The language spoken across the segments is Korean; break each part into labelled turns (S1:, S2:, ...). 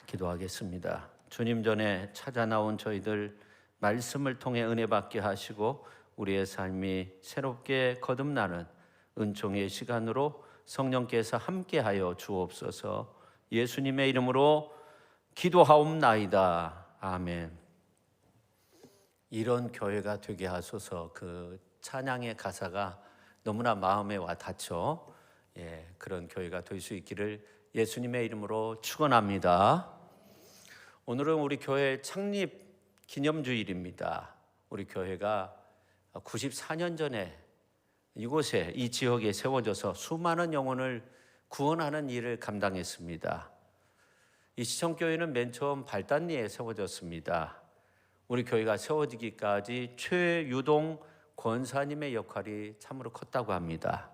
S1: 기도하겠습니다. 주님 전에 찾아 나온 저희들 말씀을 통해 은혜 받게 하시고 우리의 삶이 새롭게 거듭나는 은총의 시간으로 성령께서 함께하여 주옵소서. 예수님의 이름으로 기도하옵나이다. 아멘. 이런 교회가 되게 하소서. 그 찬양의 가사가 너무나 마음에 와 닿죠. 그런 교회가 될 수 있기를 예수님의 이름으로 축원합니다. 오늘은 우리 교회 창립 기념주일입니다. 우리 교회가 94년 전에 이곳에 이 지역에 세워져서 수많은 영혼을 구원하는 일을 감당했습니다. 이 시청교회는 맨 처음 발단리에 세워졌습니다. 우리 교회가 세워지기까지 최유동 권사님의 역할이 참으로 컸다고 합니다.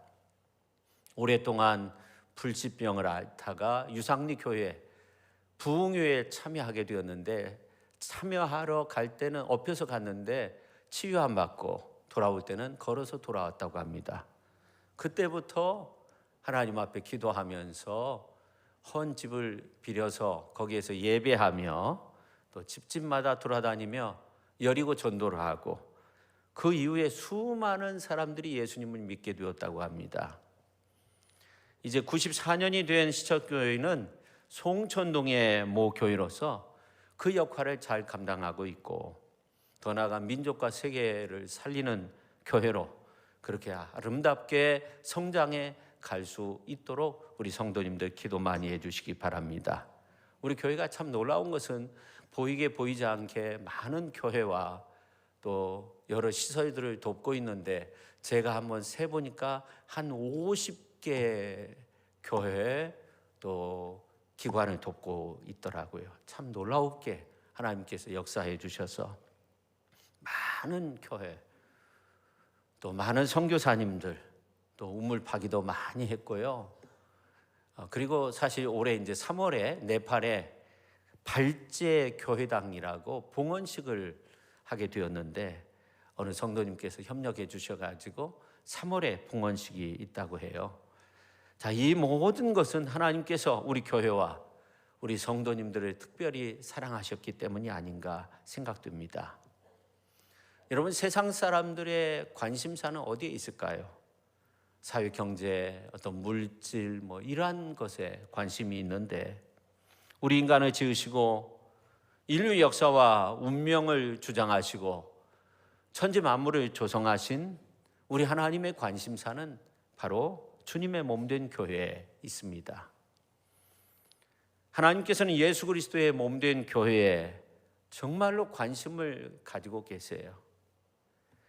S1: 오랫동안 불치병을 앓다가 유상리 교회 부흥회에 참여하게 되었는데, 참여하러 갈 때는 엎혀서 갔는데 치유 안 받고 돌아올 때는 걸어서 돌아왔다고 합니다. 그때부터 하나님 앞에 기도하면서 헌 집을 빌려서 거기에서 예배하며 또 집집마다 돌아다니며 여리고 전도를 하고, 그 이후에 수많은 사람들이 예수님을 믿게 되었다고 합니다. 이제 94년이 된 시청교회는 송천동의 모 교회로서 그 역할을 잘 감당하고 있고, 더 나아가 민족과 세계를 살리는 교회로 그렇게 아름답게 성장해 갈 수 있도록 우리 성도님들 기도 많이 해주시기 바랍니다. 우리 교회가 참 놀라운 것은 보이게 보이지 않게 많은 교회와 또 여러 시설들을 돕고 있는데, 제가 한번 세보니까 한 50개 교회 또 기관을 돕고 있더라고요. 참 놀라웠게 하나님께서 역사해 주셔서 많은 교회, 또 많은 선교사님들, 또 우물 파기도 많이 했고요. 그리고 사실 올해 이제 3월에 네팔에 발제 교회당이라고 봉헌식을 하게 되었는데, 어느 성도님께서 협력해 주셔가지고 3월에 봉헌식이 있다고 해요. 자, 이 모든 것은 하나님께서 우리 교회와 우리 성도님들을 특별히 사랑하셨기 때문이 아닌가 생각됩니다. 여러분, 세상 사람들의 관심사는 어디에 있을까요? 사회, 경제, 어떤 물질, 이러한 것에 관심이 있는데, 우리 인간을 지으시고 인류 역사와 운명을 주장하시고 천지 만물을 조성하신 우리 하나님의 관심사는 바로 주님의 몸된 교회에 있습니다. 하나님께서는 예수 그리스도의 몸된 교회에 정말로 관심을 가지고 계세요.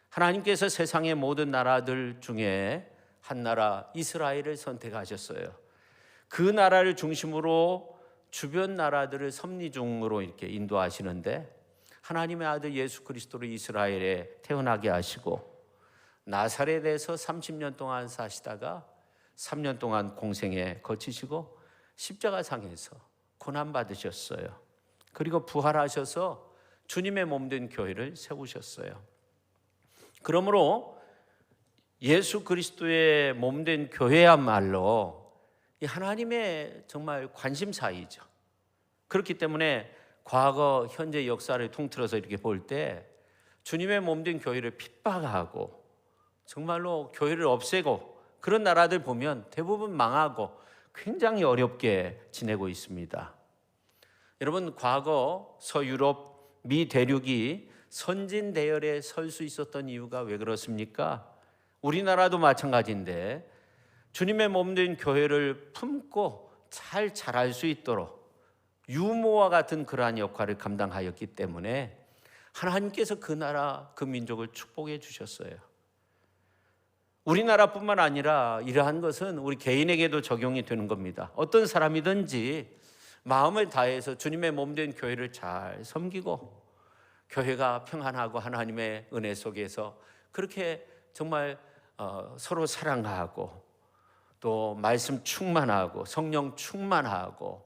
S1: 하나님께서 세상의 모든 나라들 중에 한 나라 이스라엘을 선택하셨어요. 그 나라를 중심으로 주변 나라들을 섭리중으로 이렇게 인도하시는데, 하나님의 아들 예수 그리스도를 이스라엘에 태어나게 하시고 나사렛에서 30년 동안 사시다가 3년 동안 공생에 거치시고 십자가상에서 고난받으셨어요. 그리고 부활하셔서 주님의 몸된 교회를 세우셨어요. 그러므로 예수 그리스도의 몸된 교회야말로 하나님의 정말 관심사이죠. 그렇기 때문에 과거, 현재 역사를 통틀어서 이렇게 볼 때 주님의 몸된 교회를 핍박하고 정말로 교회를 없애고 그런 나라들 보면 대부분 망하고 굉장히 어렵게 지내고 있습니다. 여러분, 과거 서유럽, 미 대륙이 선진 대열에 설 수 있었던 이유가 왜 그렇습니까? 우리나라도 마찬가지인데 주님의 몸된 교회를 품고 잘 자랄 수 있도록 유모와 같은 그러한 역할을 감당하였기 때문에 하나님께서 그 나라, 그 민족을 축복해 주셨어요. 우리나라뿐만 아니라 이러한 것은 우리 개인에게도 적용이 되는 겁니다. 어떤 사람이든지 마음을 다해서 주님의 몸된 교회를 잘 섬기고 교회가 평안하고 하나님의 은혜 속에서 그렇게 정말 서로 사랑하고 또 말씀 충만하고 성령 충만하고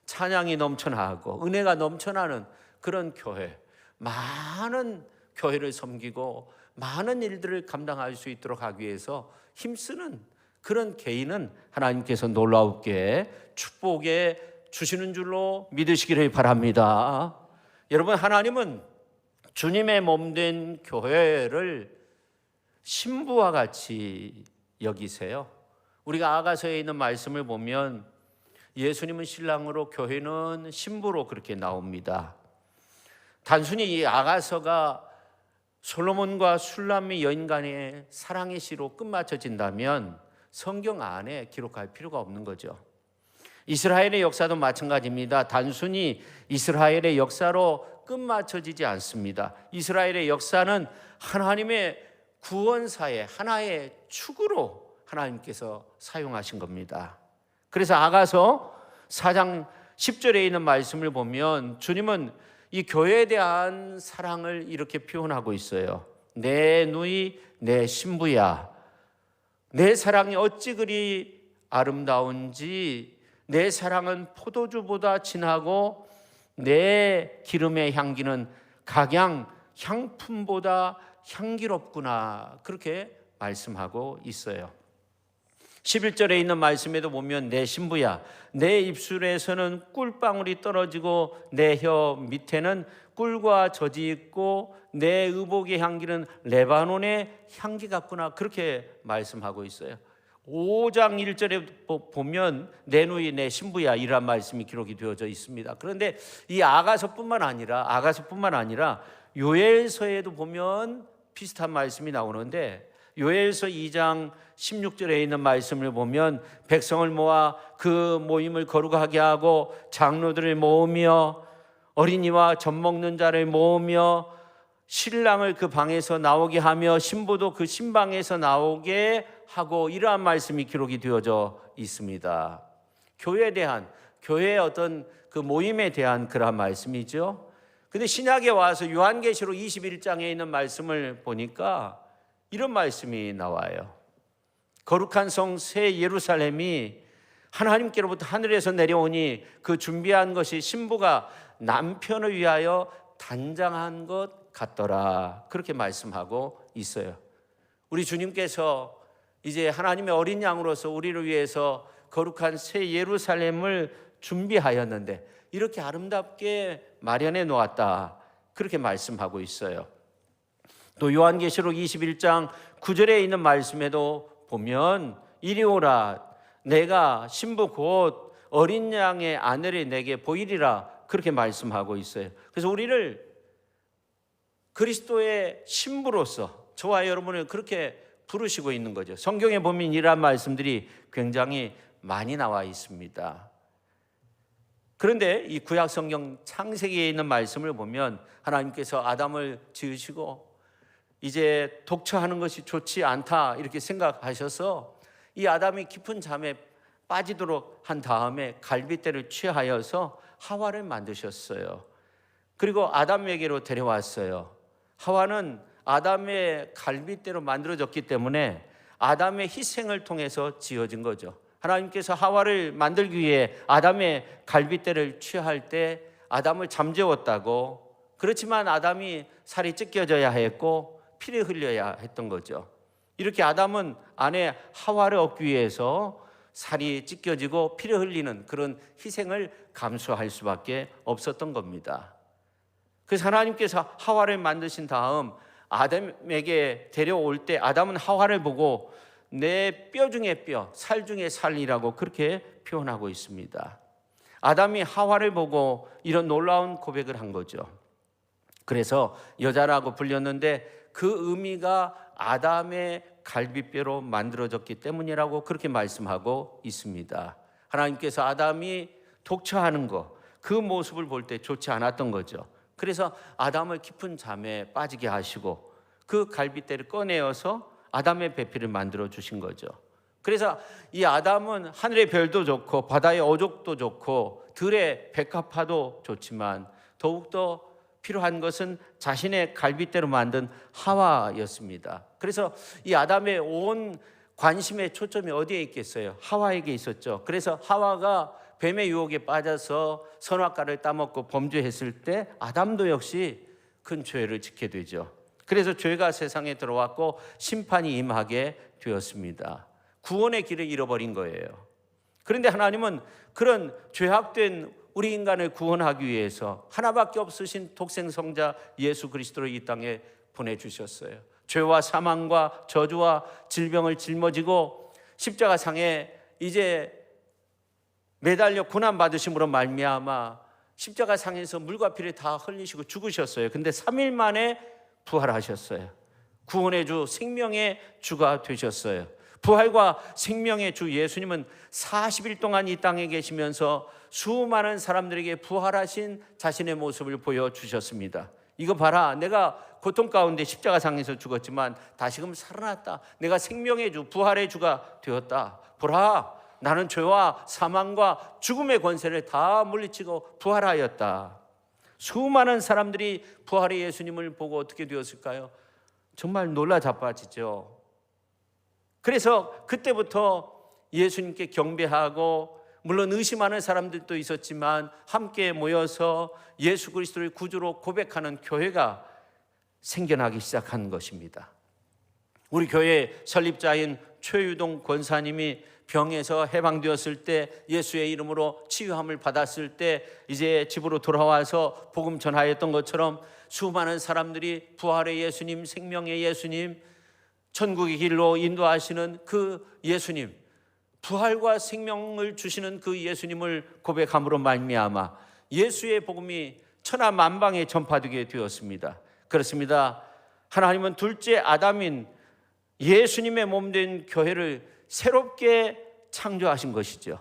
S1: 찬양이 넘쳐나고 은혜가 넘쳐나는 그런 교회, 많은 교회를 섬기고 많은 일들을 감당할 수 있도록 하기 위해서 힘쓰는 그런 개인은 하나님께서 놀라우게 축복의 주시는 줄로 믿으시기를 바랍니다. 여러분, 하나님은 주님의 몸된 교회를 신부와 같이 여기세요. 우리가 아가서에 있는 말씀을 보면 예수님은 신랑으로, 교회는 신부로 그렇게 나옵니다. 단순히 이 아가서가 솔로몬과 슐람미 여인 간의 사랑의 시로 끝마쳐진다면 성경 안에 기록할 필요가 없는 거죠. 이스라엘의 역사도 마찬가지입니다. 단순히 이스라엘의 역사로 끝마쳐지지 않습니다. 이스라엘의 역사는 하나님의 구원사의 하나의 축으로 하나님께서 사용하신 겁니다. 그래서 아가서 4장 10절에 있는 말씀을 보면 주님은 이 교회에 대한 사랑을 이렇게 표현하고 있어요. 내 누이 내 신부야, 내 사랑이 어찌 그리 아름다운지, 내 사랑은 포도주보다 진하고 내 기름의 향기는 각양 향품보다 향기롭구나, 그렇게 말씀하고 있어요. 11절에 있는 말씀에도 보면 내 신부야, 내 입술에서는 꿀방울이 떨어지고 내 혀 밑에는 꿀과 젖이 있고 내 의복의 향기는 레바논의 향기 같구나, 그렇게 말씀하고 있어요. 5장 1절에 보면 내 누이 내 신부야 이란 말씀이 기록이 되어져 있습니다. 그런데 이 아가서뿐만 아니라 요엘서에도 보면 비슷한 말씀이 나오는데, 요엘서 2장 16절에 있는 말씀을 보면 백성을 모아 그 모임을 거룩하게 하고 장로들을 모으며 어린이와 젖 먹는 자를 모으며 신랑을 그 방에서 나오게 하며 신부도 그 신방에서 나오게 하고, 이러한 말씀이 기록이 되어져 있습니다. 교회의 어떤 그 모임에 대한 그러한 말씀이죠. 근데 신약에 와서 요한계시록 21장에 있는 말씀을 보니까 이런 말씀이 나와요. 거룩한 성 새 예루살렘이 하나님께로부터 하늘에서 내려오니 그 준비한 것이 신부가 남편을 위하여 단장한 것 같더라, 그렇게 말씀하고 있어요. 우리 주님께서 이제 하나님의 어린 양으로서 우리를 위해서 거룩한 새 예루살렘을 준비하였는데 이렇게 아름답게 마련해 놓았다, 그렇게 말씀하고 있어요. 또 요한계시록 21장 9절에 있는 말씀에도 보면 이리 오라, 내가 신부 곧 어린 양의 아내를 내게 보이리라, 그렇게 말씀하고 있어요. 그래서 우리를 그리스도의 신부로서 저와 여러분을 그렇게 부르시고 있는 거죠. 성경에 보면 이러한 말씀들이 굉장히 많이 나와 있습니다. 그런데 이 구약 성경 창세기에 있는 말씀을 보면 하나님께서 아담을 지으시고 이제 독처하는 것이 좋지 않다 이렇게 생각하셔서 이 아담이 깊은 잠에 빠지도록 한 다음에 갈빗대를 취하여서 하와를 만드셨어요. 그리고 아담에게로 데려왔어요. 하와는 아담의 갈빗대로 만들어졌기 때문에 아담의 희생을 통해서 지어진 거죠. 하나님께서 하와를 만들기 위해 아담의 갈빗대를 취할 때 아담을 잠재웠다고, 그렇지만 아담이 살이 찢겨져야 했고 피를 흘려야 했던 거죠. 이렇게 아담은 아내 하와를 얻기 위해서 살이 찢겨지고 피를 흘리는 그런 희생을 감수할 수밖에 없었던 겁니다. 그래서 하나님께서 하와를 만드신 다음 아담에게 데려올 때 아담은 하와를 보고 내 뼈 중에 뼈, 살 중에 살이라고 그렇게 표현하고 있습니다. 아담이 하와를 보고 이런 놀라운 고백을 한 거죠. 그래서 여자라고 불렸는데 그 의미가 아담의 갈빗뼈로 만들어졌기 때문이라고 그렇게 말씀하고 있습니다. 하나님께서 아담이 독처하는 거, 그 모습을 볼 때 좋지 않았던 거죠. 그래서 아담을 깊은 잠에 빠지게 하시고 그 갈빗대를 꺼내어서 아담의 배필을 만들어 주신 거죠. 그래서 이 아담은 하늘의 별도 좋고 바다의 어족도 좋고 들의 백합화도 좋지만 더욱더 필요한 것은 자신의 갈빗대로 만든 하와였습니다. 그래서 이 아담의 온 관심의 초점이 어디에 있겠어요? 하와에게 있었죠. 그래서 하와가 뱀의 유혹에 빠져서 선악과를 따먹고 범죄했을 때 아담도 역시 큰 죄를 짓게 되죠. 그래서 죄가 세상에 들어왔고 심판이 임하게 되었습니다. 구원의 길을 잃어버린 거예요. 그런데 하나님은 그런 죄악된 우리 인간을 구원하기 위해서 하나밖에 없으신 독생성자 예수 그리스도를 이 땅에 보내주셨어요. 죄와 사망과 저주와 질병을 짊어지고 십자가상에 이제 매달려 고난받으심으로 말미암아 십자가상에서 물과 피를 다 흘리시고 죽으셨어요. 근데 3일 만에 부활하셨어요. 구원의 주, 생명의 주가 되셨어요. 부활과 생명의 주 예수님은 40일 동안 이 땅에 계시면서 수많은 사람들에게 부활하신 자신의 모습을 보여주셨습니다. 이거 봐라, 내가 고통 가운데 십자가상에서 죽었지만 다시금 살아났다. 내가 생명의 주, 부활의 주가 되었다. 보라, 나는 죄와 사망과 죽음의 권세를 다 물리치고 부활하였다. 수많은 사람들이 부활의 예수님을 보고 어떻게 되었을까요? 정말 놀라 자빠지죠. 그래서 그때부터 예수님께 경배하고, 물론 의심하는 사람들도 있었지만 함께 모여서 예수 그리스도를 구주로 고백하는 교회가 생겨나기 시작한 것입니다. 우리 교회 설립자인 최유동 권사님이 병에서 해방되었을 때, 예수의 이름으로 치유함을 받았을 때 이제 집으로 돌아와서 복음 전하였던 것처럼 수많은 사람들이 부활의 예수님, 생명의 예수님, 천국의 길로 인도하시는 그 예수님, 부활과 생명을 주시는 그 예수님을 고백함으로 말미암아 예수의 복음이 천하만방에 전파되게 되었습니다. 그렇습니다. 하나님은 둘째 아담인 예수님의 몸된 교회를 새롭게 창조하신 것이죠.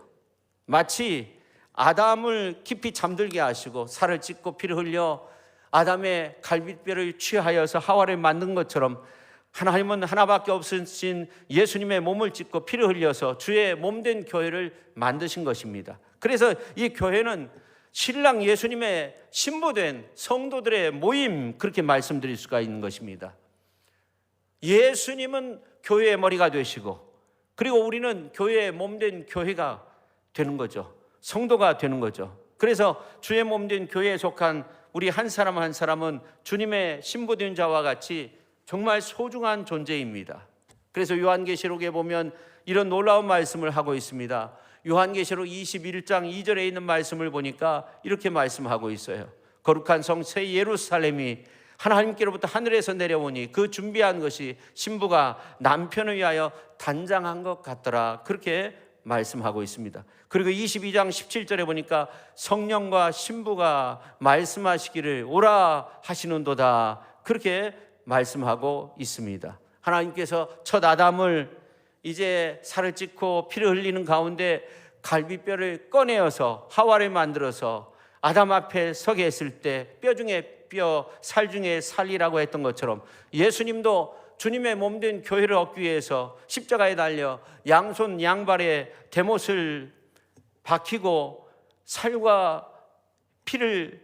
S1: 마치 아담을 깊이 잠들게 하시고 살을 찢고 피를 흘려 아담의 갈빗뼈를 취하여서 하와를 만든 것처럼, 하나님은 하나밖에 없으신 예수님의 몸을 찢고 피를 흘려서 주의 몸된 교회를 만드신 것입니다. 그래서 이 교회는 신랑 예수님의 신부된 성도들의 모임, 그렇게 말씀드릴 수가 있는 것입니다. 예수님은 교회의 머리가 되시고, 그리고 우리는 교회의 몸된 교회가 되는 거죠. 성도가 되는 거죠. 그래서 주의 몸된 교회에 속한 우리 한 사람 한 사람은 주님의 신부된 자와 같이 정말 소중한 존재입니다. 그래서 요한계시록에 보면 이런 놀라운 말씀을 하고 있습니다. 요한계시록 21장 2절에 있는 말씀을 보니까 이렇게 말씀하고 있어요. 거룩한 성 새 예루살렘이 하나님께로부터 하늘에서 내려오니 그 준비한 것이 신부가 남편을 위하여 단장한 것 같더라. 그렇게 말씀하고 있습니다. 그리고 22장 17절에 보니까 성령과 신부가 말씀하시기를 오라 하시는도다. 그렇게 말씀하고 있습니다. 하나님께서 첫 아담을 이제 살을 찢고 피를 흘리는 가운데 갈비뼈를 꺼내어서 하와를 만들어서 아담 앞에 서게 했을 때 뼈 중에 뼈, 살 중에 살이라고 했던 것처럼 예수님도 주님의 몸된 교회를 얻기 위해서 십자가에 달려 양손 양발에 대못을 박히고 살과 피를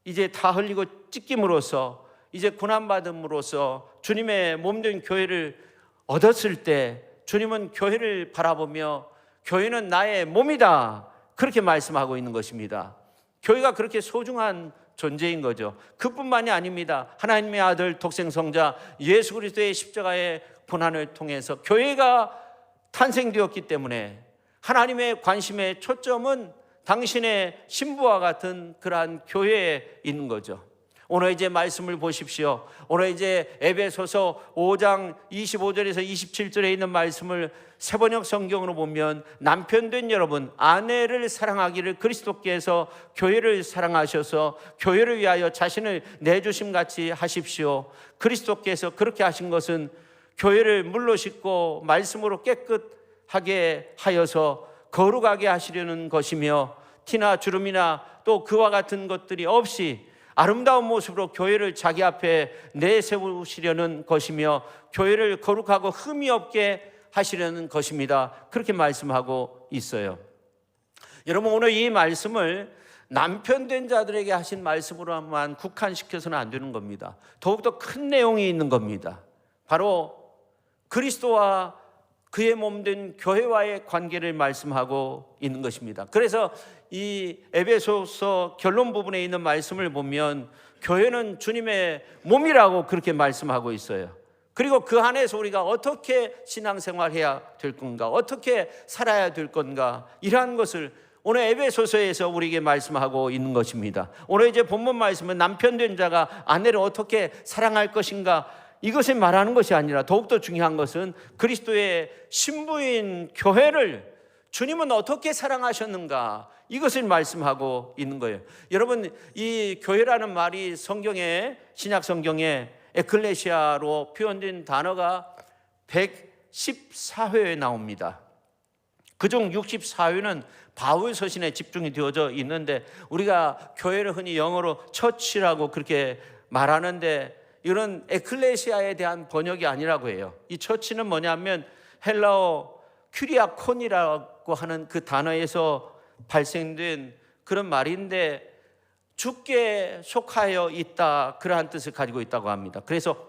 S1: 이제 다 흘리고 찢김으로써 이제 고난받음으로써 주님의 몸된 교회를 얻었을 때, 주님은 교회를 바라보며 교회는 나의 몸이다, 그렇게 말씀하고 있는 것입니다. 교회가 그렇게 소중한 존재인 거죠. 그뿐만이 아닙니다. 하나님의 아들 독생성자 예수 그리스도의 십자가의 고난을 통해서 교회가 탄생되었기 때문에 하나님의 관심의 초점은 당신의 신부와 같은 그러한 교회에 있는 거죠. 오늘 이제 말씀을 보십시오. 오늘 이제 에베소서 5장 25절에서 27절에 있는 말씀을 세번역 성경으로 보면, 남편된 여러분 아내를 사랑하기를 그리스도께서 교회를 사랑하셔서 교회를 위하여 자신을 내주심 같이 하십시오. 그리스도께서 그렇게 하신 것은 교회를 물로 씻고 말씀으로 깨끗하게 하여서 거룩하게 하시려는 것이며, 티나 주름이나 또 그와 같은 것들이 없이 아름다운 모습으로 교회를 자기 앞에 내세우시려는 것이며, 교회를 거룩하고 흠이 없게 하시려는 것입니다. 그렇게 말씀하고 있어요. 여러분, 오늘 이 말씀을 남편된 자들에게 하신 말씀으로만 국한시켜서는 안 되는 겁니다. 더욱더 큰 내용이 있는 겁니다. 바로 그리스도와 그의 몸된 교회와의 관계를 말씀하고 있는 것입니다. 그래서 이 에베소서 결론 부분에 있는 말씀을 보면 교회는 주님의 몸이라고 그렇게 말씀하고 있어요. 그리고 그 안에서 우리가 어떻게 신앙생활해야 될 건가, 어떻게 살아야 될 건가, 이러한 것을 오늘 에베소서에서 우리에게 말씀하고 있는 것입니다. 오늘 이제 본문 말씀은 남편 된 자가 아내를 어떻게 사랑할 것인가, 이것을 말하는 것이 아니라 더욱더 중요한 것은 그리스도의 신부인 교회를 주님은 어떻게 사랑하셨는가, 이것을 말씀하고 있는 거예요. 여러분, 이 교회라는 말이 성경에, 신약 성경에 에클레시아로 표현된 단어가 114회에 나옵니다. 그중 64회는 바울 서신에 집중이 되어져 있는데, 우리가 교회를 흔히 영어로 처치라고 그렇게 말하는데, 이런 에클레시아에 대한 번역이 아니라고 해요. 이 처치는 뭐냐면 헬라어 큐리아콘이라고 하는 그 단어에서 발생된 그런 말인데, 주께 속하여 있다, 그러한 뜻을 가지고 있다고 합니다. 그래서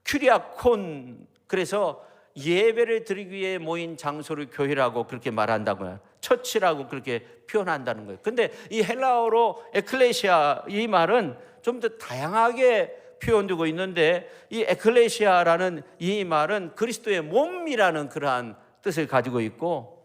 S1: 큐리아콘, 그래서 예배를 드리기 위해 모인 장소를 교회라고 그렇게 말한다고요. 처치라고 그렇게 표현한다는 거예요. 근데 이 헬라어로 에클레시아, 이 말은 좀 더 다양하게 표현되고 있는데, 이 에클레시아라는 이 말은 그리스도의 몸이라는 그러한 뜻을 가지고 있고,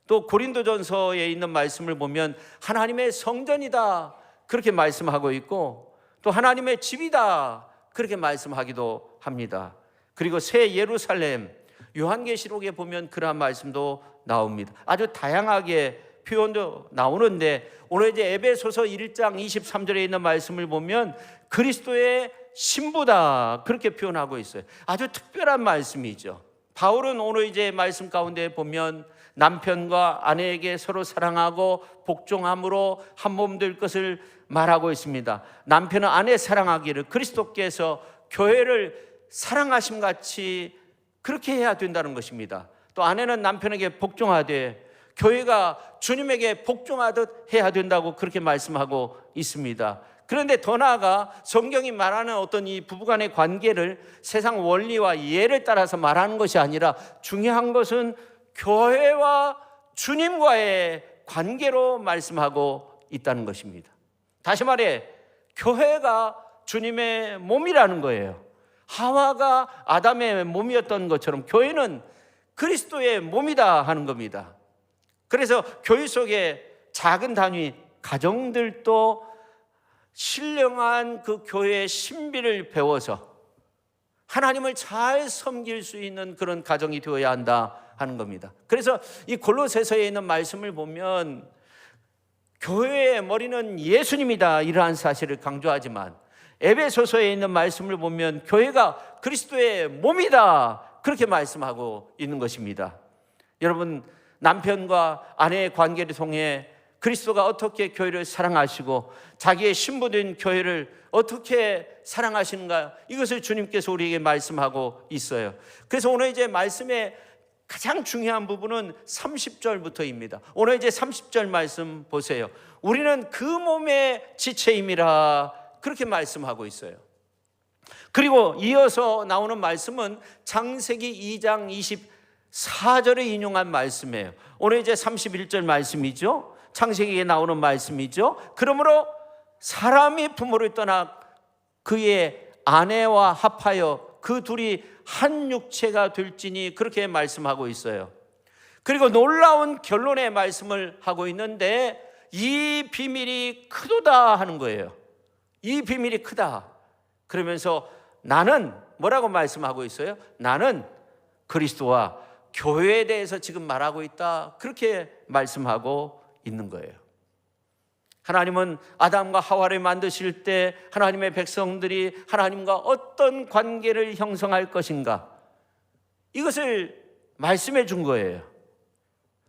S1: 또 고린도전서에 있는 말씀을 보면 하나님의 성전이다, 그렇게 말씀하고 있고, 또 하나님의 집이다, 그렇게 말씀하기도 합니다. 그리고 새 예루살렘, 요한계시록에 보면 그러한 말씀도 나옵니다. 아주 다양하게 표현도 나오는데, 오늘 이제 에베소서 1장 23절에 있는 말씀을 보면 그리스도의 신부다, 그렇게 표현하고 있어요. 아주 특별한 말씀이죠. 바울은 오늘 이제 말씀 가운데 보면 남편과 아내에게 서로 사랑하고 복종함으로 한 몸 될 것을 말하고 있습니다. 남편은 아내 사랑하기를 그리스도께서 교회를 사랑하심 같이 그렇게 해야 된다는 것입니다. 또 아내는 남편에게 복종하되 교회가 주님에게 복종하듯 해야 된다고 그렇게 말씀하고 있습니다. 그런데 더 나아가 성경이 말하는 어떤 이 부부간의 관계를 세상 원리와 예를 따라서 말하는 것이 아니라, 중요한 것은 교회와 주님과의 관계로 말씀하고 있다는 것입니다. 다시 말해, 교회가 주님의 몸이라는 거예요. 하와가 아담의 몸이었던 것처럼 교회는 그리스도의 몸이다 하는 겁니다. 그래서 교회 속에 작은 단위 가정들도 신령한 그 교회의 신비를 배워서 하나님을 잘 섬길 수 있는 그런 가정이 되어야 한다 하는 겁니다. 그래서 이 골로새서에 있는 말씀을 보면 교회의 머리는 예수님이다, 이러한 사실을 강조하지만, 에베소서에 있는 말씀을 보면 교회가 그리스도의 몸이다, 그렇게 말씀하고 있는 것입니다. 여러분, 남편과 아내의 관계를 통해 그리스도가 어떻게 교회를 사랑하시고 자기의 신부된 교회를 어떻게 사랑하시는가, 이것을 주님께서 우리에게 말씀하고 있어요. 그래서 오늘 이제 말씀의 가장 중요한 부분은 30절부터입니다. 오늘 이제 30절 말씀 보세요. 우리는 그 몸의 지체임이라, 그렇게 말씀하고 있어요. 그리고 이어서 나오는 말씀은 창세기 2장 24절에 인용한 말씀이에요. 오늘 이제 31절 말씀이죠. 창세기에 나오는 말씀이죠. 그러므로 사람이 부모를 떠나 그의 아내와 합하여 그 둘이 한 육체가 될지니, 그렇게 말씀하고 있어요. 그리고 놀라운 결론의 말씀을 하고 있는데, 이 비밀이 크도다 하는 거예요. 이 비밀이 크다. 그러면서 나는 뭐라고 말씀하고 있어요? 나는 그리스도와 교회에 대해서 지금 말하고 있다, 그렇게 말씀하고 있는 거예요. 하나님은 아담과 하와를 만드실 때 하나님의 백성들이 하나님과 어떤 관계를 형성할 것인가, 이것을 말씀해 준 거예요.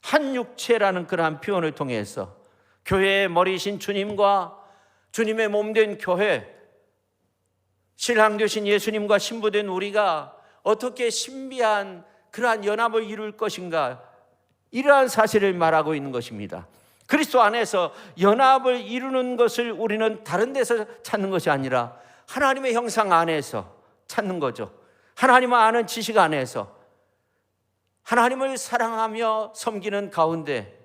S1: 한 육체라는 그러한 표현을 통해서 교회의 머리이신 주님과 주님의 몸된 교회, 신랑 되신 예수님과 신부된 우리가 어떻게 신비한 그러한 연합을 이룰 것인가, 이러한 사실을 말하고 있는 것입니다. 그리스도 안에서 연합을 이루는 것을 우리는 다른 데서 찾는 것이 아니라 하나님의 형상 안에서 찾는 거죠. 하나님을 아는 지식 안에서 하나님을 사랑하며 섬기는 가운데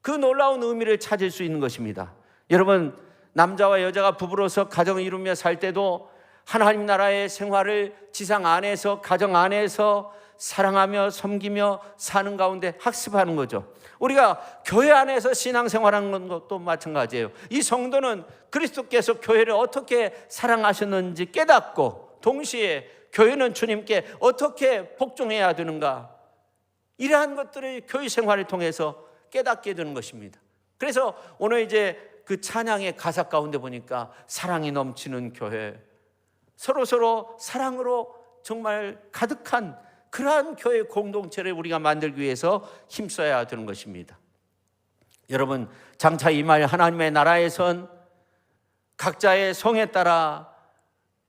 S1: 그 놀라운 의미를 찾을 수 있는 것입니다. 여러분, 남자와 여자가 부부로서 가정을 이루며 살 때도 하나님 나라의 생활을 지상 안에서, 가정 안에서 사랑하며 섬기며 사는 가운데 학습하는 거죠. 우리가 교회 안에서 신앙생활하는 것도 마찬가지예요. 이 성도는 그리스도께서 교회를 어떻게 사랑하셨는지 깨닫고, 동시에 교회는 주님께 어떻게 복종해야 되는가, 이러한 것들을 교회 생활을 통해서 깨닫게 되는 것입니다. 그래서 오늘 이제 그 찬양의 가사 가운데 보니까 사랑이 넘치는 교회, 서로 사랑으로 정말 가득한 그러한 교회 공동체를 우리가 만들기 위해서 힘써야 되는 것입니다. 여러분, 장차 임할 하나님의 나라에선 각자의 성에 따라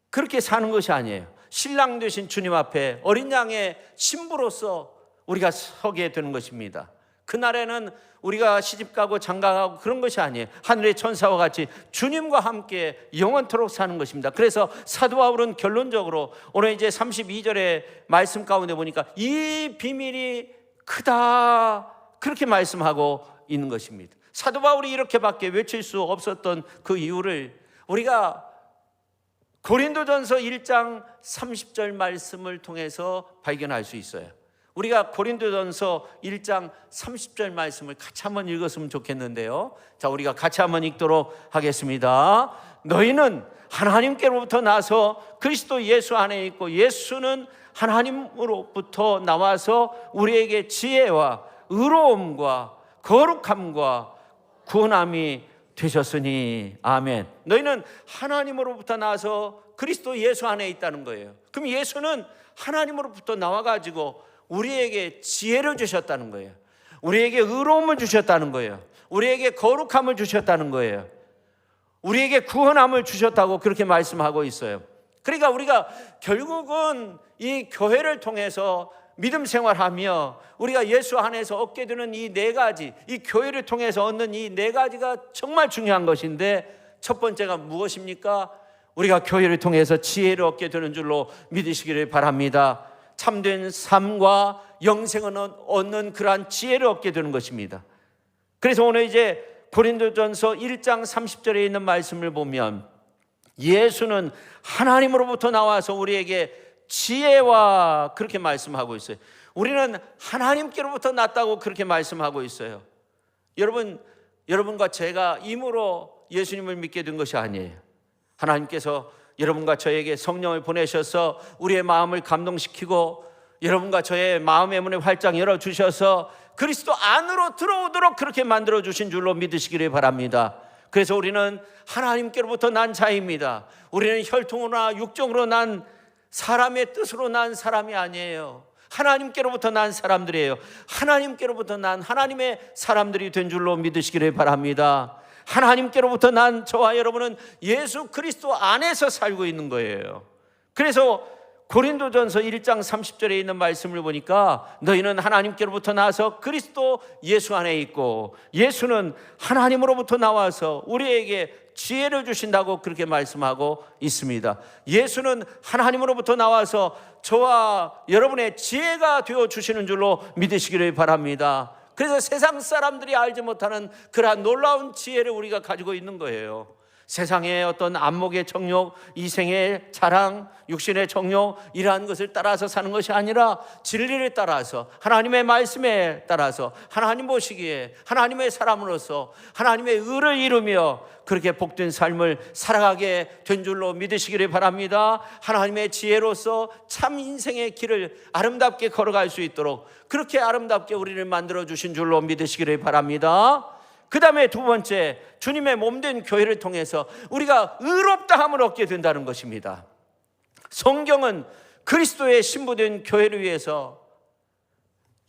S1: 그렇게 사는 것이 아니에요. 신랑 되신 주님 앞에 어린 양의 신부로서 우리가 서게 되는 것입니다. 그날에는 우리가 시집가고 장가가고 그런 것이 아니에요. 하늘의 천사와 같이 주님과 함께 영원토록 사는 것입니다. 그래서 사도 바울은 결론적으로 오늘 이제 32절의 말씀 가운데 보니까 이 비밀이 크다, 그렇게 말씀하고 있는 것입니다. 사도 바울이 이렇게밖에 외칠 수 없었던 그 이유를 우리가 고린도전서 1장 30절 말씀을 통해서 발견할 수 있어요. 우리가 고린도전서 1장 30절 말씀을 같이 한번 읽었으면 좋겠는데요. 자, 우리가 같이 한번 읽도록 하겠습니다. 너희는 하나님께로부터 나서 그리스도 예수 안에 있고, 예수는 하나님으로부터 나와서 우리에게 지혜와 의로움과 거룩함과 구원함이 되셨으니. 아멘. 너희는 하나님으로부터 나와서 그리스도 예수 안에 있다는 거예요. 그럼 예수는 하나님으로부터 나와가지고 우리에게 지혜를 주셨다는 거예요. 우리에게 의로움을 주셨다는 거예요. 우리에게 거룩함을 주셨다는 거예요. 우리에게 구원함을 주셨다고 그렇게 말씀하고 있어요. 그러니까 우리가 결국은 이 교회를 통해서 믿음 생활하며 우리가 예수 안에서 얻게 되는 이 네 가지, 이 교회를 통해서 얻는 이 네 가지가 정말 중요한 것인데, 첫 번째가 무엇입니까? 우리가 교회를 통해서 지혜를 얻게 되는 줄로 믿으시기를 바랍니다. 참된 삶과 영생을 얻는 그러한 지혜를 얻게 되는 것입니다. 그래서 오늘 이제 고린도전서 1장 30절에 있는 말씀을 보면 예수는 하나님으로부터 나와서 우리에게 지혜와 그렇게 말씀하고 있어요. 우리는 하나님께로부터 났다고 그렇게 말씀하고 있어요. 여러분과 제가 임으로 예수님을 믿게 된 것이 아니에요. 하나님께서 여러분과 저에게 성령을 보내셔서 우리의 마음을 감동시키고 여러분과 저의 마음의 문을 활짝 열어주셔서 그리스도 안으로 들어오도록 그렇게 만들어주신 줄로 믿으시기를 바랍니다. 그래서 우리는 하나님께로부터 난 자입니다. 우리는 혈통으로나 육정으로 난 사람의 뜻으로 난 사람이 아니에요. 하나님께로부터 난 사람들이에요. 하나님께로부터 난 하나님의 사람들이 된 줄로 믿으시기를 바랍니다. 하나님께로부터 난 저와 여러분은 예수 그리스도 안에서 살고 있는 거예요. 그래서 고린도전서 1장 30절에 있는 말씀을 보니까 너희는 하나님께로부터 나와서 그리스도 예수 안에 있고, 예수는 하나님으로부터 나와서 우리에게 지혜를 주신다고 그렇게 말씀하고 있습니다. 예수는 하나님으로부터 나와서 저와 여러분의 지혜가 되어 주시는 줄로 믿으시기를 바랍니다. 그래서 세상 사람들이 알지 못하는 그러한 놀라운 지혜를 우리가 가지고 있는 거예요. 세상의 어떤 안목의 정욕, 이생의 자랑, 육신의 정욕, 이러한 것을 따라서 사는 것이 아니라 진리를 따라서, 하나님의 말씀에 따라서, 하나님 보시기에 하나님의 사람으로서 하나님의 의를 이루며 그렇게 복된 삶을 살아가게 된 줄로 믿으시기를 바랍니다. 하나님의 지혜로서 참 인생의 길을 아름답게 걸어갈 수 있도록 그렇게 아름답게 우리를 만들어 주신 줄로 믿으시기를 바랍니다. 그 다음에 두 번째, 주님의 몸된 교회를 통해서 우리가 의롭다함을 얻게 된다는 것입니다. 성경은 그리스도의 신부된 교회를 위해서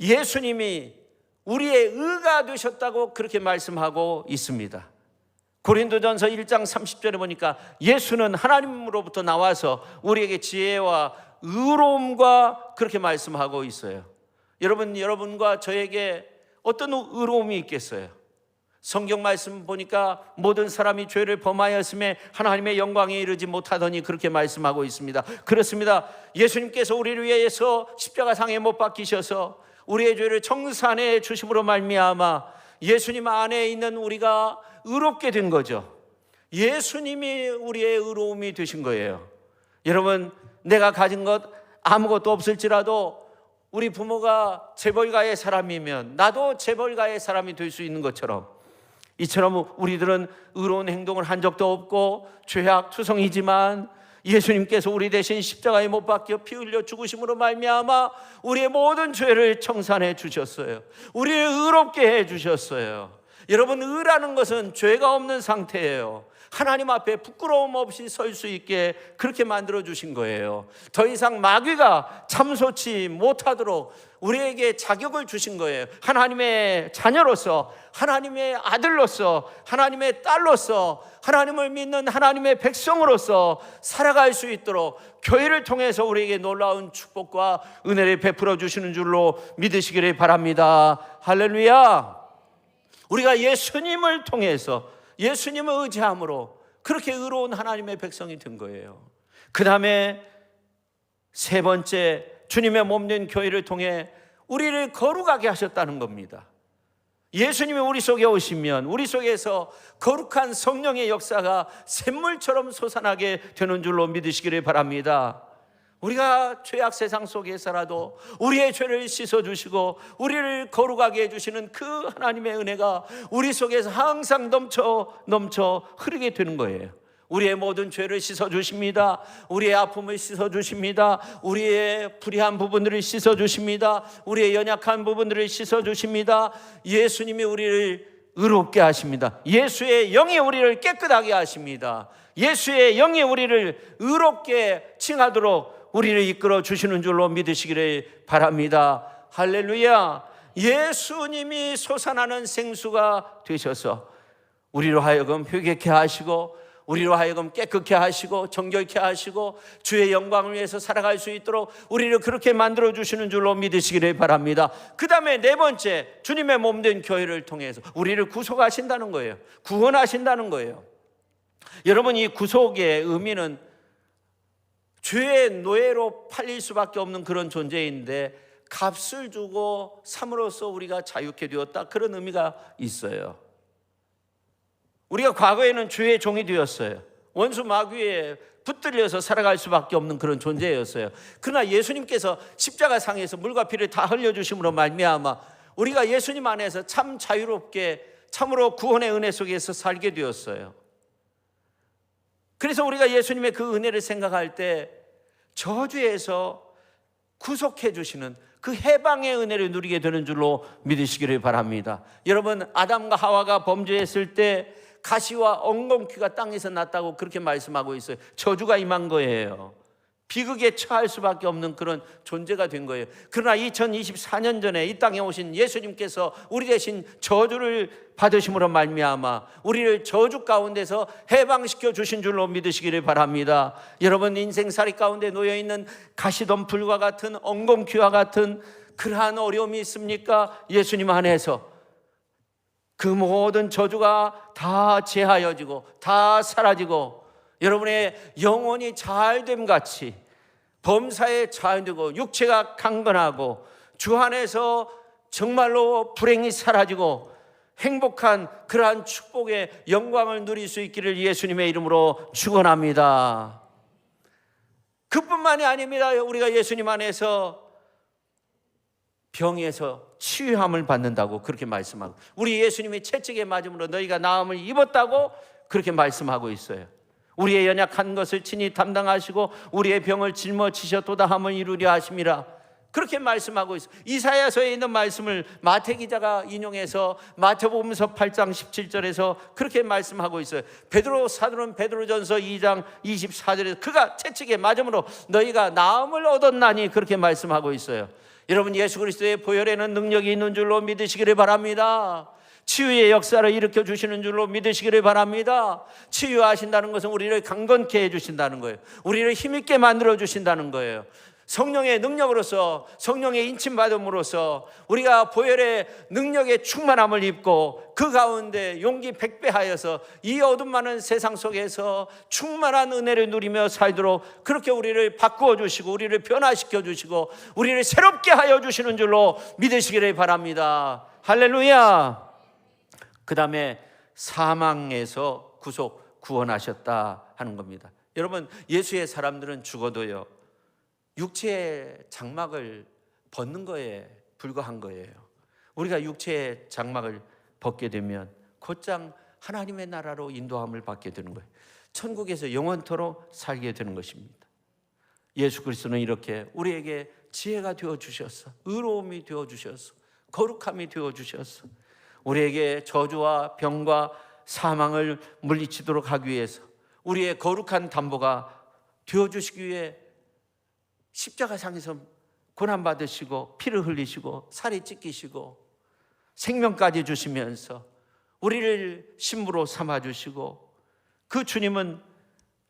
S1: 예수님이 우리의 의가 되셨다고 그렇게 말씀하고 있습니다. 고린도전서 1장 30절에 보니까 예수는 하나님으로부터 나와서 우리에게 지혜와 의로움과 그렇게 말씀하고 있어요. 여러분과 저에게 어떤 의로움이 있겠어요? 성경 말씀 보니까 모든 사람이 죄를 범하였음에 하나님의 영광에 이르지 못하더니 그렇게 말씀하고 있습니다. 그렇습니다. 예수님께서 우리를 위해서 십자가상에 못 박히셔서 우리의 죄를 청산해 주심으로 말미암아 예수님 안에 있는 우리가 의롭게 된 거죠. 예수님이 우리의 의로움이 되신 거예요. 여러분, 내가 가진 것 아무것도 없을지라도 우리 부모가 재벌가의 사람이면 나도 재벌가의 사람이 될 수 있는 것처럼, 이처럼 우리들은 의로운 행동을 한 적도 없고 죄악투성이지만 예수님께서 우리 대신 십자가에 못 박혀 피 흘려 죽으심으로 말미암아 우리의 모든 죄를 청산해 주셨어요. 우리를 의롭게 해 주셨어요. 여러분, 의라는 것은 죄가 없는 상태예요. 하나님 앞에 부끄러움 없이 설 수 있게 그렇게 만들어 주신 거예요. 더 이상 마귀가 참소치 못하도록 우리에게 자격을 주신 거예요. 하나님의 자녀로서, 하나님의 아들로서, 하나님의 딸로서, 하나님을 믿는 하나님의 백성으로서 살아갈 수 있도록 교회를 통해서 우리에게 놀라운 축복과 은혜를 베풀어 주시는 줄로 믿으시기를 바랍니다. 할렐루야. 우리가 예수님을 통해서, 예수님을 의지함으로 그렇게 의로운 하나님의 백성이 된 거예요. 그 다음에 세 번째, 주님의 몸된 교회를 통해 우리를 거룩하게 하셨다는 겁니다. 예수님이 우리 속에 오시면 우리 속에서 거룩한 성령의 역사가 샘물처럼 솟아나게 되는 줄로 믿으시기를 바랍니다. 우리가 죄악 세상 속에 살아도 우리의 죄를 씻어주시고 우리를 거룩하게 해주시는 그 하나님의 은혜가 우리 속에서 항상 넘쳐 흐르게 되는 거예요. 우리의 모든 죄를 씻어주십니다. 우리의 아픔을 씻어주십니다. 우리의 불의한 부분들을 씻어주십니다. 우리의 연약한 부분들을 씻어주십니다. 예수님이 우리를 의롭게 하십니다. 예수의 영이 우리를 깨끗하게 하십니다. 예수의 영이 우리를 의롭게 칭하도록 우리를 이끌어 주시는 줄로 믿으시기를 바랍니다. 할렐루야. 예수님이 솟아나는 생수가 되셔서 우리로 하여금 회개케 하시고 우리로 하여금 깨끗게 하시고 정결케 하시고 주의 영광을 위해서 살아갈 수 있도록 우리를 그렇게 만들어 주시는 줄로 믿으시기를 바랍니다. 그 다음에 네 번째, 주님의 몸된 교회를 통해서 우리를 구속하신다는 거예요. 구원하신다는 거예요. 여러분, 이 구속의 의미는 죄의 노예로 팔릴 수밖에 없는 그런 존재인데 값을 주고 삼으로써 우리가 자유케 되었다, 그런 의미가 있어요. 우리가 과거에는 죄의 종이 되었어요. 원수 마귀에 붙들려서 살아갈 수밖에 없는 그런 존재였어요. 그러나 예수님께서 십자가 상에서 물과 피를 다 흘려주심으로 말미암아 우리가 예수님 안에서 참 자유롭게 참으로 구원의 은혜 속에서 살게 되었어요. 그래서 우리가 예수님의 그 은혜를 생각할 때 저주에서 구속해 주시는 그 해방의 은혜를 누리게 되는 줄로 믿으시기를 바랍니다. 여러분, 아담과 하와가 범죄했을 때 가시와 엉겅퀴가 땅에서 났다고 그렇게 말씀하고 있어요. 저주가 임한 거예요. 비극에 처할 수밖에 없는 그런 존재가 된 거예요. 그러나 2024년 전에 이 땅에 오신 예수님께서 우리 대신 저주를 받으심으로 말미암아 우리를 저주 가운데서 해방시켜 주신 줄로 믿으시기를 바랍니다. 여러분, 인생살이 가운데 놓여있는 가시덤불과 같은 엉겅퀴와 같은 그러한 어려움이 있습니까? 예수님 안에서 그 모든 저주가 다 제하여지고 다 사라지고 여러분의 영혼이 잘됨 같이 범사에 자유되고 육체가 강건하고 주 안에서 정말로 불행이 사라지고 행복한 그러한 축복의 영광을 누릴 수 있기를 예수님의 이름으로 축원합니다. 그뿐만이 아닙니다. 우리가 예수님 안에서 병에서 치유함을 받는다고 그렇게 말씀하고, 우리 예수님이 채찍에 맞음으로 너희가 나음을 입었다고 그렇게 말씀하고 있어요. 우리의 연약한 것을 친히 담당하시고 우리의 병을 짊어지셨도다 함을 이루려 하심이라 그렇게 말씀하고 있어요. 이사야서에 있는 말씀을 마태 기자가 인용해서 마태복음서 8장 17절에서 그렇게 말씀하고 있어요. 베드로 사도는 베드로전서 2장 24절에서 그가 채찍에 맞음으로 너희가 나음을 얻었나니 그렇게 말씀하고 있어요. 여러분, 예수 그리스도의 보혈에는 능력이 있는 줄로 믿으시기를 바랍니다. 치유의 역사를 일으켜 주시는 줄로 믿으시기를 바랍니다. 치유하신다는 것은 우리를 강건케 해주신다는 거예요. 우리를 힘있게 만들어 주신다는 거예요. 성령의 능력으로서, 성령의 인침받음으로써 우리가 보혈의 능력의 충만함을 입고 그 가운데 용기 백배하여서 이 어둠 많은 세상 속에서 충만한 은혜를 누리며 살도록 그렇게 우리를 바꾸어 주시고 우리를 변화시켜 주시고 우리를 새롭게 하여 주시는 줄로 믿으시기를 바랍니다. 할렐루야. 그 다음에 사망에서 구원하셨다 하는 겁니다. 여러분, 예수의 사람들은 죽어도요, 육체의 장막을 벗는 거에 불과한 거예요. 우리가 육체의 장막을 벗게 되면 곧장 하나님의 나라로 인도함을 받게 되는 거예요. 천국에서 영원토록 살게 되는 것입니다. 예수 그리스도는 이렇게 우리에게 지혜가 되어주셨어, 의로움이 되어주셨어, 거룩함이 되어주셨어. 우리에게 저주와 병과 사망을 물리치도록 하기 위해서 우리의 거룩한 담보가 되어주시기 위해 십자가상에서 고난받으시고 피를 흘리시고 살이 찢기시고 생명까지 주시면서 우리를 신부로 삼아주시고, 그 주님은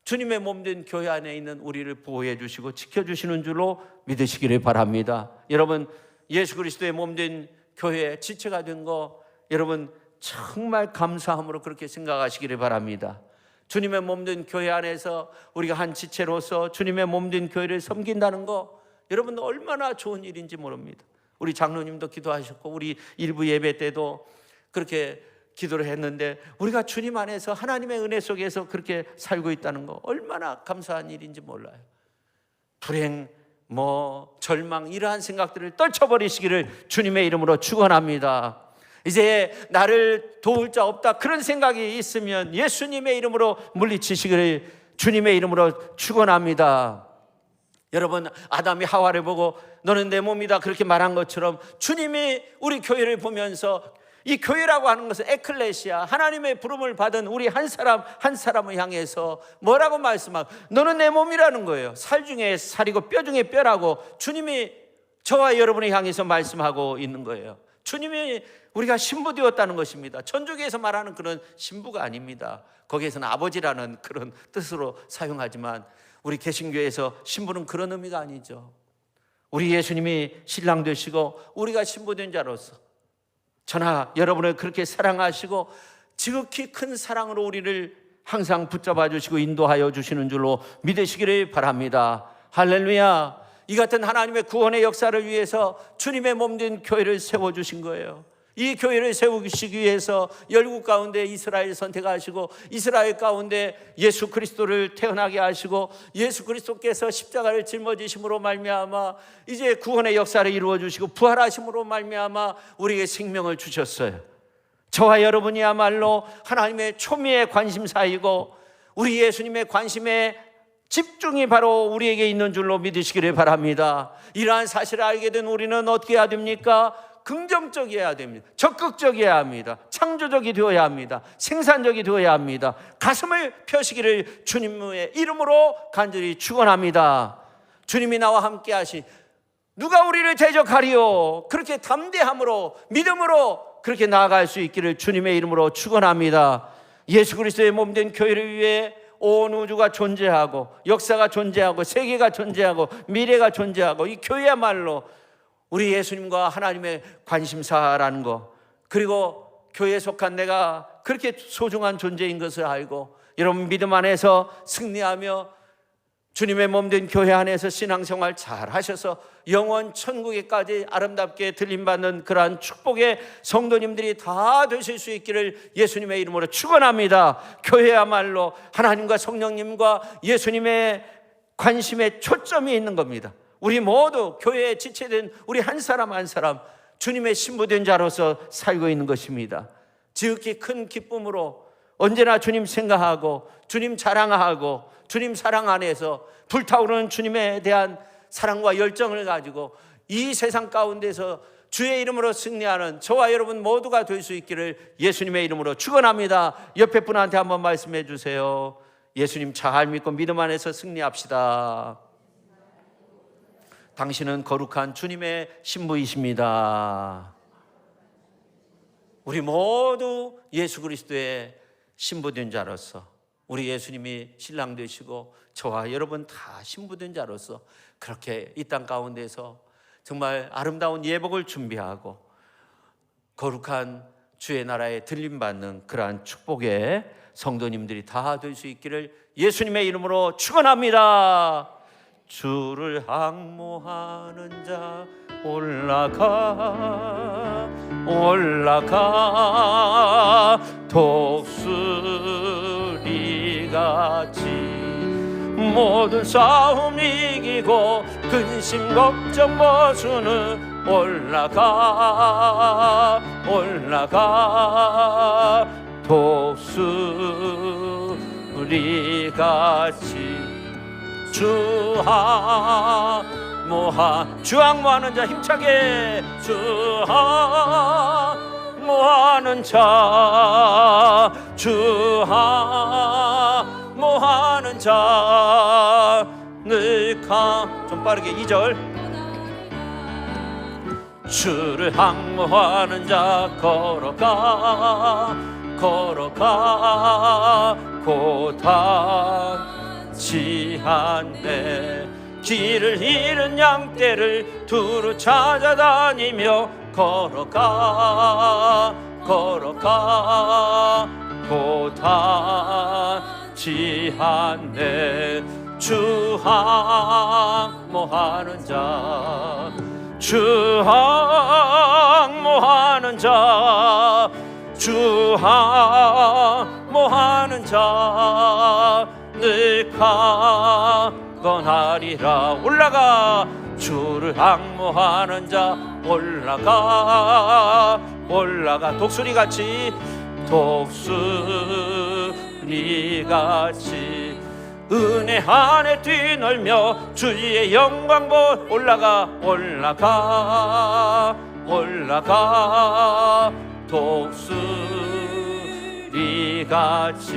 S1: 주님의 몸된 교회 안에 있는 우리를 보호해 주시고 지켜주시는 줄로 믿으시기를 바랍니다. 여러분, 예수 그리스도의 몸된 교회의 지체가 된 거 여러분 정말 감사함으로 그렇게 생각하시기를 바랍니다. 주님의 몸된 교회 안에서 우리가 한 지체로서 주님의 몸된 교회를 섬긴다는 거 여러분 얼마나 좋은 일인지 모릅니다. 우리 장로님도 기도하셨고 우리 일부 예배 때도 그렇게 기도를 했는데, 우리가 주님 안에서 하나님의 은혜 속에서 그렇게 살고 있다는 거 얼마나 감사한 일인지 몰라요. 불행, 절망 이러한 생각들을 떨쳐버리시기를 주님의 이름으로 축원합니다. 이제 나를 도울 자 없다 그런 생각이 있으면 예수님의 이름으로 물리치시기를 주님의 이름으로 축원합니다. 여러분, 아담이 하와를 보고 너는 내 몸이다 그렇게 말한 것처럼 주님이 우리 교회를 보면서 이 교회라고 하는 것은 에클레시아, 하나님의 부름을 받은 우리 한 사람 한 사람을 향해서 뭐라고 말씀하고, 너는 내 몸이라는 거예요. 살 중에 살이고 뼈 중에 뼈라고 주님이 저와 여러분을 향해서 말씀하고 있는 거예요. 주님이 우리가 신부 되었다는 것입니다. 천주교에서 말하는 그런 신부가 아닙니다. 거기에서는 아버지라는 그런 뜻으로 사용하지만 우리 개신교에서 신부는 그런 의미가 아니죠. 우리 예수님이 신랑 되시고 우리가 신부 된 자로서 저나 여러분을 그렇게 사랑하시고 지극히 큰 사랑으로 우리를 항상 붙잡아 주시고 인도하여 주시는 줄로 믿으시기를 바랍니다. 할렐루야. 이 같은 하나님의 구원의 역사를 위해서 주님의 몸된 교회를 세워주신 거예요. 이 교회를 세우시기 위해서 열국 가운데 이스라엘 선택하시고 이스라엘 가운데 예수 그리스도를 태어나게 하시고 예수 그리스도께서 십자가를 짊어지심으로 말미암아 이제 구원의 역사를 이루어 주시고 부활하심으로 말미암아 우리에게 생명을 주셨어요. 저와 여러분이야말로 하나님의 초미의 관심사이고 우리 예수님의 관심에 집중이 바로 우리에게 있는 줄로 믿으시기를 바랍니다. 이러한 사실을 알게 된 우리는 어떻게 해야 됩니까? 긍정적이어야 됩니다. 적극적이어야 합니다. 창조적이 되어야 합니다. 생산적이 되어야 합니다. 가슴을 펴시기를 주님의 이름으로 간절히 축원합니다. 주님이 나와 함께 하시 누가 우리를 대적하리요? 그렇게 담대함으로 믿음으로 그렇게 나아갈 수 있기를 주님의 이름으로 축원합니다. 예수 그리스도의 몸된 교회를 위해 온 우주가 존재하고 역사가 존재하고 세계가 존재하고 미래가 존재하고 이 교회야말로 우리 예수님과 하나님의 관심사라는 것, 그리고 교회에 속한 내가 그렇게 소중한 존재인 것을 알고 여러분 믿음 안에서 승리하며 주님의 몸된 교회 안에서 신앙생활 잘 하셔서 영원 천국에까지 아름답게 들림받는 그러한 축복의 성도님들이 다 되실 수 있기를 예수님의 이름으로 축원합니다. 교회야말로 하나님과 성령님과 예수님의 관심에 초점이 있는 겁니다. 우리 모두 교회에 지체된 우리 한 사람 한 사람 주님의 신부된 자로서 살고 있는 것입니다. 지극히 큰 기쁨으로 언제나 주님 생각하고 주님 자랑하고 주님 사랑 안에서 불타오르는 주님에 대한 사랑과 열정을 가지고 이 세상 가운데서 주의 이름으로 승리하는 저와 여러분 모두가 될 수 있기를 예수님의 이름으로 축원합니다. 옆에 분한테 한번 말씀해 주세요. 예수님 잘 믿고 믿음 안에서 승리합시다. 당신은 거룩한 주님의 신부이십니다. 우리 모두 예수 그리스도의 신부된 자로서 우리 예수님이 신랑 되시고 저와 여러분 다 신부된 자로서 그렇게 이 땅 가운데서 정말 아름다운 예복을 준비하고 거룩한 주의 나라에 들림받는 그러한 축복의 성도님들이 다 될 수 있기를 예수님의 이름으로 축원합니다. 주를 항모하는 자 올라가 독수리같이 모든 싸움 이기고 근심 걱정 벗으는 올라가 독수리같이 주항모하는 자 힘차게 주항모하는 자 주항모하는 자 늘강 좀 빠르게 2절 주를 항모하는 자 걸어가 고단치 않네 길을 잃은 양떼를 두루 찾아다니며 걸어가 고단치 않네 주항모하는 자 주항모하는 자 주항모하는 자 늘 강건하리라 올라가 주를 항모하는 자 올라가 독수리같이 은혜 안에 뛰놀며 주의 영광 올라가 독수리같이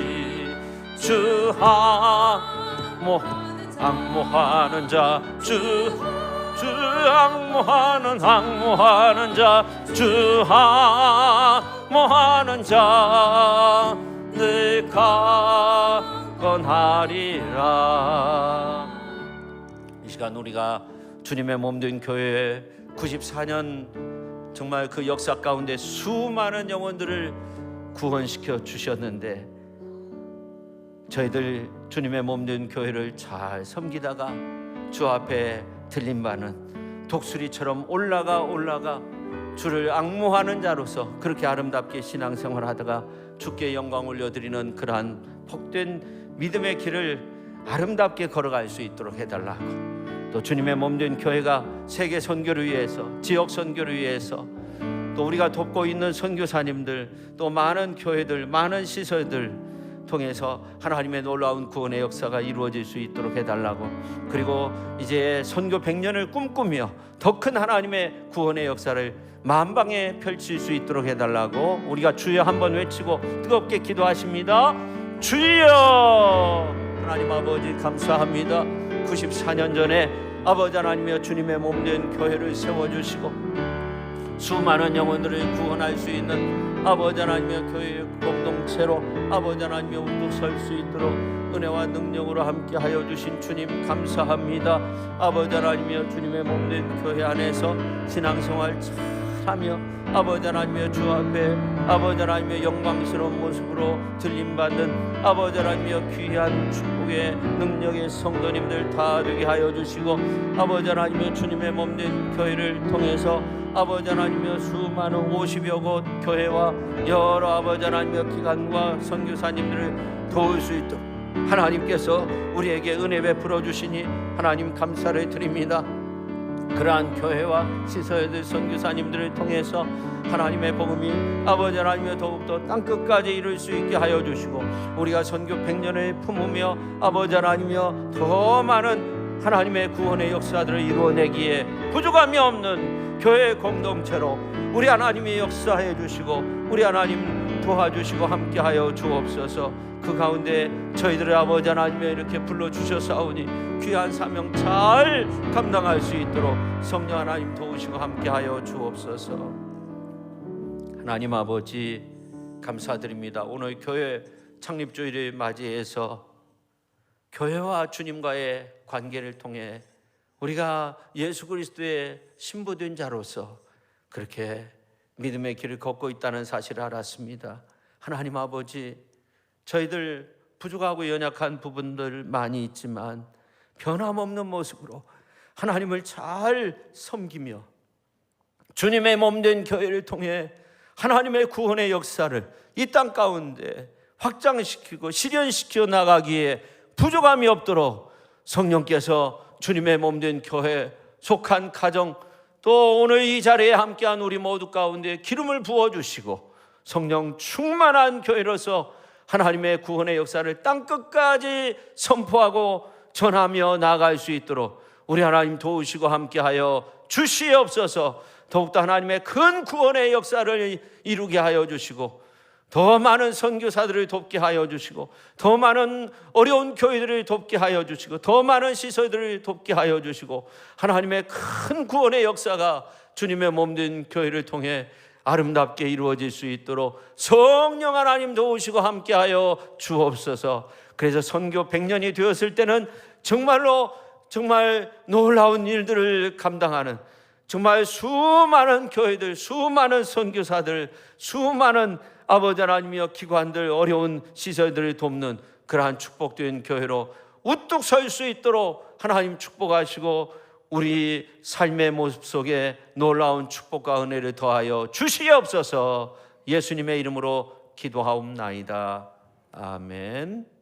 S1: 항모하는 자 항모하는 자 항모하는 자 늘 강건하리라. 이 시간 우리가 주님의 몸된 교회 94년 정말 그 역사 가운데 수많은 영혼들을 구원시켜 주셨는데 저희들 주님의 몸된 교회를 잘 섬기다가 주 앞에 들린 바는 독수리처럼 올라가 주를 앙모하는 자로서 그렇게 아름답게 신앙생활하다가 주께 영광 올려드리는 그러한 복된 믿음의 길을 아름답게 걸어갈 수 있도록 해달라고 또 주님의 몸된 교회가 세계 선교를 위해서 지역 선교를 위해서 또 우리가 돕고 있는 선교사님들 또 많은 교회들 많은 시설들 통해서 하나님의 놀라운 구원의 역사가 이루어질 수 있도록 해달라고 그리고 이제 선교 100년을 꿈꾸며 더 큰 하나님의 구원의 역사를 만방에 펼칠 수 있도록 해달라고 우리가 주여 한번 외치고 뜨겁게 기도하십니다. 주여 하나님 아버지 감사합니다. 94년 전에 아버지 하나님이여 주님의 몸된 교회를 세워주시고 수많은 영혼들을 구원할 수 있는 아버지 하나님의 교회 공동체로 아버지 하나님의 우뚝 설 수 있도록 은혜와 능력으로 함께하여 주신 주님 감사합니다. 아버지 하나님의 주님의 몸된 교회 안에서 신앙생활 하며 아버지 하나님의 주 앞에 아버지 하나님의 영광스러운 모습으로 들림받는 아버지 하나님의 귀한 축복의 능력의 성도님들 다 되게 하여 주시고 아버지 하나님의 주님의 몸된 교회를 통해서 아버지 하나님의 수많은 50여 곳 교회와 여러 아버지 하나님의 기관과 선교사님들을 도울 수 있도록 하나님께서 우리에게 은혜 베풀어 주시니 하나님 감사를 드립니다. 그러한 교회와 시설들 선교사님들을 통해서 하나님의 복음이 아버지 하나님의 더욱더 땅끝까지 이룰 수 있게 하여 주시고 우리가 선교 100년을 품으며 아버지 하나님이여 더 많은 하나님의 구원의 역사들을 이루어내기에 부족함이 없는 교회 공동체로 우리 하나님이 역사해 주시고 우리 하나님 도와주시고 함께하여 주옵소서. 그 가운데 저희들의 아버지 하나님이 이렇게 불러주셨사오니 귀한 사명 잘 감당할 수 있도록 성령 하나님 도우시고 함께하여 주옵소서. 하나님 아버지 감사드립니다. 오늘 교회 창립주일을 맞이해서 교회와 주님과의 관계를 통해 우리가 예수 그리스도의 신부된 자로서 그렇게 믿음의 길을 걷고 있다는 사실을 알았습니다. 하나님 아버지 저희들 부족하고 연약한 부분들 많이 있지만 변함없는 모습으로 하나님을 잘 섬기며 주님의 몸된 교회를 통해 하나님의 구원의 역사를 이 땅 가운데 확장시키고 실현시켜 나가기에 부족함이 없도록 성령께서 주님의 몸된 교회 속한 가정, 또 오늘 이 자리에 함께한 우리 모두 가운데 기름을 부어주시고 성령 충만한 교회로서 하나님의 구원의 역사를 땅끝까지 선포하고 전하며 나아갈 수 있도록 우리 하나님 도우시고 함께하여 주시옵소서. 더욱더 하나님의 큰 구원의 역사를 이루게 하여 주시고 더 많은 선교사들을 돕게 하여 주시고 더 많은 어려운 교회들을 돕게 하여 주시고 더 많은 시설들을 돕게 하여 주시고 하나님의 큰 구원의 역사가 주님의 몸된 교회를 통해 아름답게 이루어질 수 있도록 성령 하나님 도우시고 함께하여 주옵소서. 그래서 선교 100년이 되었을 때는 정말로 정말 놀라운 일들을 감당하는 정말 수많은 교회들, 수많은 선교사들, 수많은 아버지 하나님이여 기관들, 어려운 시설들을 돕는 그러한 축복된 교회로 우뚝 설 수 있도록 하나님 축복하시고 우리 삶의 모습 속에 놀라운 축복과 은혜를 더하여 주시옵소서. 예수님의 이름으로 기도하옵나이다. 아멘.